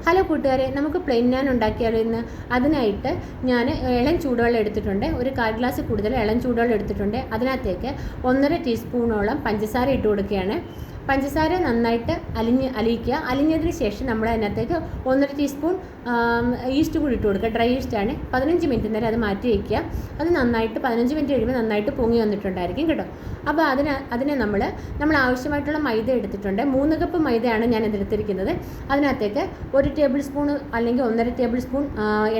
Hello കൂട്ടുകാരെ, നമുക്ക് plain നാൻ ഉണ്ടാക്കിയാലോ ഇന്ന്. അതിനായിട്ട് ഞാൻ ഇളം ചൂടുവെള്ളം എടുത്തിട്ടുണ്ട്. ഒരു 1/4 ഗ്ലാസ് കൂടുതൽ ഇളം ചൂടുവെള്ളം എടുത്തിട്ടുണ്ട്. അതിനകത്തേക്ക് 1.5 ടീസ്പൂണോളം പഞ്ചസാര ഇട്ട് കൊടുക്കുകയാണ്. പഞ്ചസാര നന്നായിട്ട് അലിയിക്കുക. അലിഞ്ഞതിന് ശേഷം നമ്മൾ അതിനകത്തേക്ക് 1.5 ടീസ്പൂൺ ഈസ്റ്റ് കൂടി ഇട്ട് കൊടുക്കുക. ഡ്രൈ ഈസ്റ്റാണ്. 15 മിനിറ്റ് നേരം അത് മാറ്റി വയ്ക്കുക. അത് നന്നായിട്ട് 15 മിനിറ്റ് കഴിയുമ്പോൾ നന്നായിട്ട് പൊങ്ങി വന്നിട്ടുണ്ടായിരിക്കും കേട്ടോ. അപ്പോൾ അതിനെ നമ്മൾ ആവശ്യമായിട്ടുള്ള മൈദ എടുത്തിട്ടുണ്ട്. 3 കപ്പ് മൈദയാണ് ഞാൻ എടുത്തിരിക്കുന്നത്. അതിനകത്തേക്ക് 1 ടേബിൾ സ്പൂൺ അല്ലെങ്കിൽ 1.5 ടേബിൾ സ്പൂൺ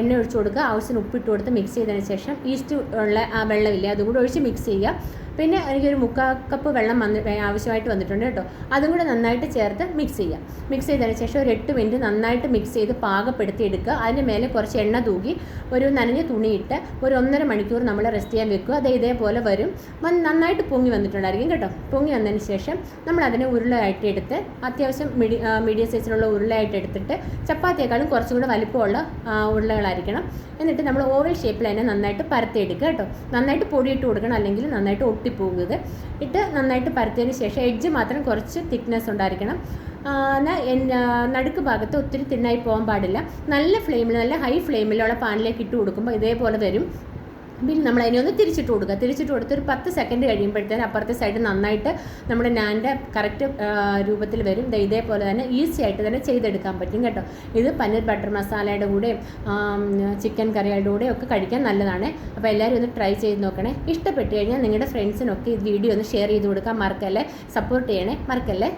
എണ്ണ ഒഴിച്ച് കൊടുക്കുക. ആവശ്യത്തിന് ഉപ്പിട്ട് കൊടുത്ത് മിക്സ് ചെയ്തതിന് ശേഷം ഈസ്റ്റ് ഉള്ള ആ വെള്ളമില്ലേ അതുകൂടി ഒഴിച്ച് മിക്സ് ചെയ്യുക. പിന്നെ എനിക്കൊരു 3/4 കപ്പ് വെള്ളം ആവശ്യമായിട്ട് വന്നിട്ടുണ്ട് കേട്ടോ. അതും കൂടെ നന്നായിട്ട് ചേർത്ത് മിക്സ് ചെയ്യുക. മിക്സ് ചെയ്തതിന് ശേഷം ഒരു 8 മിനിറ്റ് നന്നായിട്ട് മിക്സ് ചെയ്ത് പാകപ്പെടുത്തി എടുക്കുക. അതിൻ്റെ മേലെ കുറച്ച് എണ്ണ തൂകി ഒരു നനഞ്ഞ തുണിയിട്ട് ഒരു 1.5 മണിക്കൂർ നമ്മൾ റെസ്റ്റ് ചെയ്യാൻ വെക്കുക. അത് ഇതേപോലെ വരും. നന്നായിട്ട് പൊങ്ങി വന്നിട്ടുണ്ടായിരിക്കും കേട്ടോ. പൊങ്ങി വന്നതിന് ശേഷം നമ്മൾ അതിനെ ഉരുളയായിട്ട് എടുത്ത് അത്യാവശ്യം മീഡിയം സൈസിലുള്ള ഉരുളയായിട്ട് എടുത്തിട്ട് ചപ്പാത്തിയേക്കാളും കുറച്ചും കൂടെ വലിപ്പമുള്ള ഉരുളകളായിരിക്കണം. എന്നിട്ട് നമ്മൾ ഓവൽ ഷേപ്പിൽ തന്നെ നന്നായിട്ട് പരത്തിയെടുക്കുക കേട്ടോ. നന്നായിട്ട് പൊടിയിട്ട് കൊടുക്കണം, അല്ലെങ്കിൽ നന്നായിട്ട് ഒട്ടിപ്പോകുന്നത്. ഇട്ട് നന്നായിട്ട് പരത്തിയതിന് ശേഷം എഡ്ജ് മാത്രം കുറച്ച് തിക്നെസ് ഉണ്ടായിരിക്കണം. നടുക്ക് ഭാഗത്ത് ഒത്തിരി തിന്നായി പോകാൻ പാടില്ല. നല്ല ഹൈ ഫ്ലെയിമിലുള്ള പാനിലേക്ക് ഇട്ട് കൊടുക്കുമ്പോൾ ഇതേപോലെ വരും. പിന്നെ നമ്മൾ അതിനെ ഒന്ന് തിരിച്ചിട്ട് കൊടുക്കുക. തിരിച്ചിട്ട് കൊടുത്ത് ഒരു 10 സെക്കൻഡ് കഴിയുമ്പോഴത്തേന് അപ്പുറത്തെ സൈഡ് നന്നായിട്ട് നമ്മുടെ നാൻ്റെ കറക്റ്റ് രൂപത്തിൽ വരും. ഇതേപോലെ തന്നെ ഈസി ആയിട്ട് തന്നെ ചെയ്തെടുക്കാൻ പറ്റും കേട്ടോ. ഇത് പനീർ ബട്ടർ മസാലയുടെ കൂടെയും ചിക്കൻ കറിയുടെ കൂടെയും ഒക്കെ കഴിക്കാൻ നല്ലതാണ്. അപ്പോൾ എല്ലാവരും ഒന്ന് ട്രൈ ചെയ്ത് നോക്കണേ. ഇഷ്ടപ്പെട്ട് കഴിഞ്ഞാൽ നിങ്ങളുടെ ഫ്രണ്ട്സിനൊക്കെ ഈ വീഡിയോ ഒന്ന് ഷെയർ ചെയ്ത് കൊടുക്കാൻ മറക്കല്ലേ. സപ്പോർട്ട് ചെയ്യണേ, മറക്കല്ലേ.